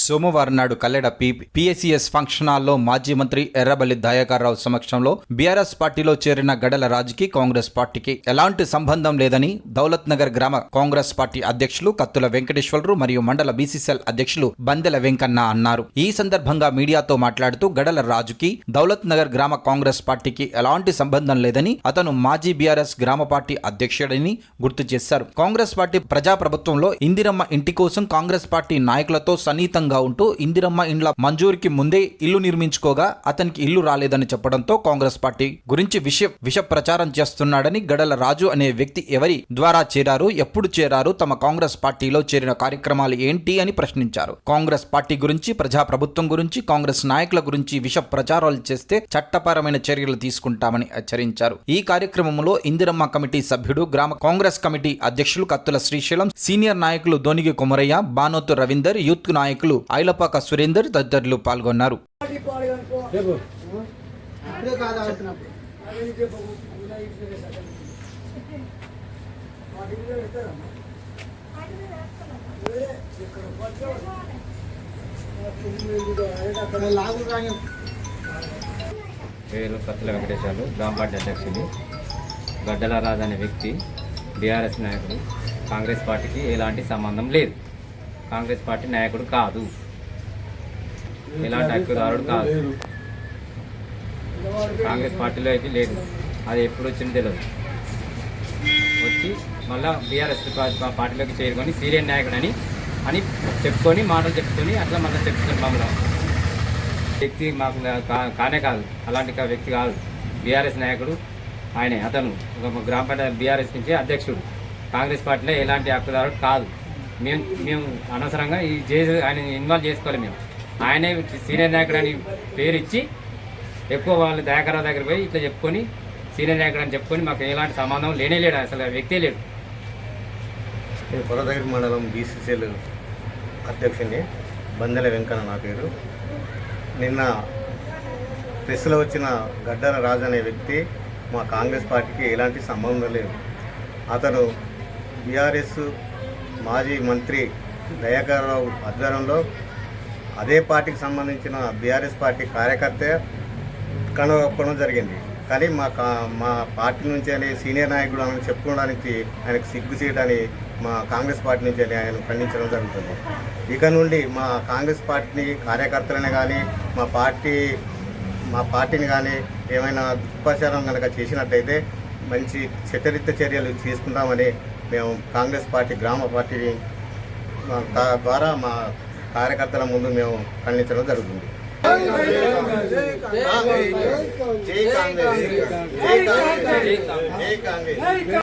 సోమవారం నాడు Kalleda PACS function హాల్లో మాజీ మంత్రి ఎర్రబెల్లి దయాకర్రావు సమక్షంలో బీఆర్ఎస్ పార్టీలో చేరిన గడల రాజుకి కాంగ్రెస్ పార్టీకి ఎలాంటి సంబంధం లేదని దౌలత్ నగర్ గ్రామ కాంగ్రెస్ పార్టీ అధ్యక్షులు కత్తుల వెంకటేశ్వరరావు మరియు మండల బీసీసీఎల్ అధ్యక్షులు బందెల వెంకన్న అన్నారు. ఈ సందర్భంగా మీడియాతో మాట్లాడుతూ గడల రాజుకి దౌలత్ నగర్ గ్రామ కాంగ్రెస్ పార్టీకి ఎలాంటి సంబంధం లేదని, అతను మాజీ బీఆర్ఎస్ గ్రామ పార్టీ అధ్యక్షుడని గుర్తు చేశారు. కాంగ్రెస్ పార్టీ ప్రజాప్రభుత్వంలో ఇందిరమ్మ ఇంటి కోసం కాంగ్రెస్ పార్టీ నాయకులతో సన్నిహితంగా ఉంటూ ఇందిరమ్మ ఇండ్ల మంజూరికి ముందే ఇల్లు నిర్మించుకోగా అతనికి ఇల్లు రాలేదని చెప్పడంతో కాంగ్రెస్ పార్టీ గురించి విష ప్రచారం చేస్తున్నాడని, గడల రాజు అనే వ్యక్తి ఎవరి ద్వారా చేరారు, ఎప్పుడు చేరారు, తమ కాంగ్రెస్ పార్టీలో చేరిన కార్యక్రమాలు ఏంటి అని ప్రశ్నించారు. కాంగ్రెస్ పార్టీ గురించి, ప్రజాప్రభుత్వం గురించి, కాంగ్రెస్ నాయకుల గురించి విష ప్రచారాలు చేస్తే చట్టపరమైన చర్యలు తీసుకుంటామని హెచ్చరించారు. ఈ కార్యక్రమంలో ఇందిరమ్మ కమిటీ సభ్యుడు, గ్రామ కాంగ్రెస్ కమిటీ అధ్యక్షులు కత్తుల శ్రీశైలం, సీనియర్ నాయకులు దోనిగి కొమరయ్య, బానోతు రవీందర్, యూత్ నాయకులు ఐలపాక సురేందర్ తదితరులు పాల్గొన్నారు. పేరు కత్తుల వెంకటేశ్వర్లు, గ్రామ పార్టీ అధ్యక్షులు. గడ్డల రాజు అనే వ్యక్తి బీఆర్ఎస్ నాయకుడు. కాంగ్రెస్ పార్టీకి ఎలాంటి సంబంధం లేదు. కాంగ్రెస్ పార్టీ నాయకుడు కాదు, ఎలాంటి హక్కుదారుడు కాదు. కాంగ్రెస్ పార్టీలో అయితే లేదు. అది ఎప్పుడు వచ్చిందో తెలియదు. వచ్చి మళ్ళీ బీఆర్ఎస్ పార్టీలోకి చేరుకొని సీనియర్ నాయకుడు అని చెప్పుకొని, మాటలు చెప్పుకొని అట్లా మళ్ళీ చెప్తున్నాం. మమ్మల్ని వ్యక్తి మాకు కానే కాదు, అలాంటి వ్యక్తి కాదు. బీఆర్ఎస్ నాయకుడు ఆయనే. అతను ఒక గ్రామ పంచాయతీ బీఆర్ఎస్ నుంచి అధ్యక్షుడు. కాంగ్రెస్ పార్టీలో ఎలాంటి హక్కుదారుడు కాదు. మేము అనవసరంగా ఈ ఆయన ఇన్వాల్వ్ చేసుకోవాలి. మేము ఆయనే సీనియర్ నాయకుడు అని పేరు ఇచ్చి ఎక్కువ వాళ్ళు దయాకర్రావు దగ్గర పోయి ఇట్లా చెప్పుకొని సీనియర్ నాయకుడు అని చెప్పుకొని మాకు ఎలాంటి సంబంధం లేడు. అసలు వ్యక్తే లేడు. నేను కొత్తగూడెం మండలం బీసీసీఎల్ అధ్యక్షుడిని, బందెల వెంకన్న నా పేరు. నిన్న ప్రెస్లో వచ్చిన గడ్డల రాజు అనే వ్యక్తి మా కాంగ్రెస్ పార్టీకి ఎలాంటి సంబంధం లేదు. అతను బీఆర్ఎస్ మాజీ మంత్రి దయాకర్రావు ఆధ్వర్యంలో అదే పార్టీకి సంబంధించిన బీఆర్ఎస్ పార్టీ కార్యకర్త కనుగొనడం జరిగింది. కానీ మా పార్టీ నుంచి అని సీనియర్ నాయకుడు అని చెప్పుకోవడానికి ఆయనకు సిగ్గు చేయడాన్ని మా కాంగ్రెస్ పార్టీ నుంచి అని ఆయన ఖండించడం జరుగుతుంది. ఇక నుండి మా కాంగ్రెస్ పార్టీని కార్యకర్తలని కానీ మా పార్టీని కానీ ఏమైనా దుష్ప్రచారం కనుక చేసినట్టయితే మంచి చట్టరీత్య చర్యలు తీసుకుంటామని మేము కాంగ్రెస్ పార్టీ గ్రామ పార్టీని ద్వారా మా కార్యకర్తల ముందు మేము ఖండించడం జరుగుతుంది. జై కాంగ్రెస్.